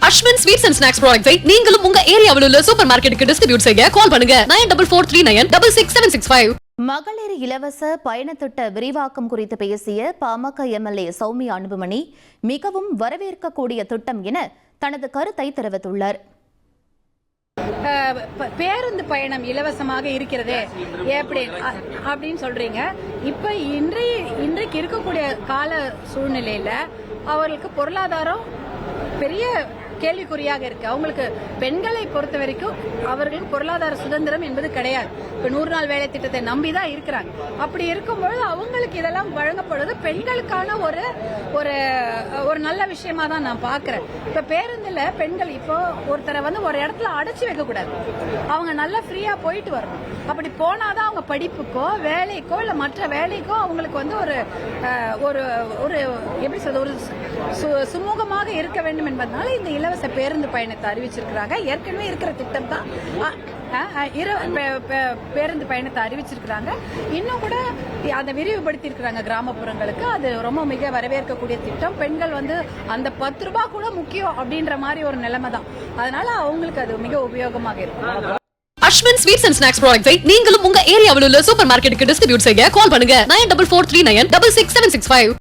Ashwin sweets and snacks ப்ராடக்ட்ஸை நீங்களும் உங்க ஏரியாவில் உள்ள சூப்பர் மார்க்கெட்டுக்கு டிஸ்ட்ரிபியூட் செய்ய கால் பண்ணுங்க 9443966765. மகளிர் இலவச பயணத்திட்ட விரிவாக்கம் குறித்து பேசிய பாமக எம்எல்ஏ சௌமியா அன்புமணி மிகவும் வரவேற்கக்கூடிய திட்டம் என தனது கருத்தை தெரிவித்துள்ளார். பேருந்து பயணம் இலவசமாக இருக்கிறது அப்படின்னு சொல்றீங்க. இப்ப இன்றைக்கு இருக்கக்கூடிய கால சூழ்நிலையில அவர்களுக்கு பொருளாதாரம் பெரிய கேள்விக்குறியாக இருக்கு. அவங்களுக்கு பெண்களை பொறுத்த வரைக்கும் அவர்களுக்கு பொருளாதார சுதந்திரம் என்பது கிடையாது. இப்ப 100 நாள் வேலை திட்டத்தை நம்பிதான் இருக்கிறாங்க. அப்படி இருக்கும்பொழுது அவங்களுக்கு இதெல்லாம் வழங்கப்படுவது பெண்களுக்கான ஒரு நல்ல விஷயமா தான் நான் பாக்குறேன். இப்ப பேருந்துல பெண்கள் இப்போ ஒருத்தரை ஒரு இடத்துல அடைச்சு வைக்க கூடாது. அவங்க நல்லா ஃப்ரீயா போயிட்டு வரணும். அப்படி போனாதான் அவங்க படிப்புக்கோ வேலைக்கோ இல்ல மற்ற வேலைக்கோ அவங்களுக்கு ஒரு ஒரு எப்படி சொல்றது ஒரு சுமூகமாக இருக்க வேண்டும் என்பதனால இந்த இலவச பேருந்து பயணத்தை அறிவிச்சிருக்கிறாங்க. ஏற்கனவே இருக்கிற திட்டம் தான் பேருந்து பயணத்தை அறிவிச்சிருக்கிறாங்க. இன்னும் கூட அதை விரிவுபடுத்தி இருக்கிறாங்க கிராமப்புறங்களுக்கு. அது ரொம்ப மிக வரவேற்கக்கூடிய திட்டம். பெண்கள் அந்த 10 ரூபாய் கூட முக்கியம் அப்படின்ற மாதிரி ஒரு நிலைமை தான். அதனால அவங்களுக்கு அது மிக உபயோகமாக இருக்கும். அஸ்வின் ஸ்வீட்ஸ் அண்ட் ஸ்நாக்ஸ் ப்ராடக்ட்ஸை நீங்களும் உங்க ஏரியாவில் உள்ள சூப்பர் மார்க்கெட்டுக்கு டிஸ்ட்ரிபியூட் செய்ய கால் பண்ணுங்க 9443966765.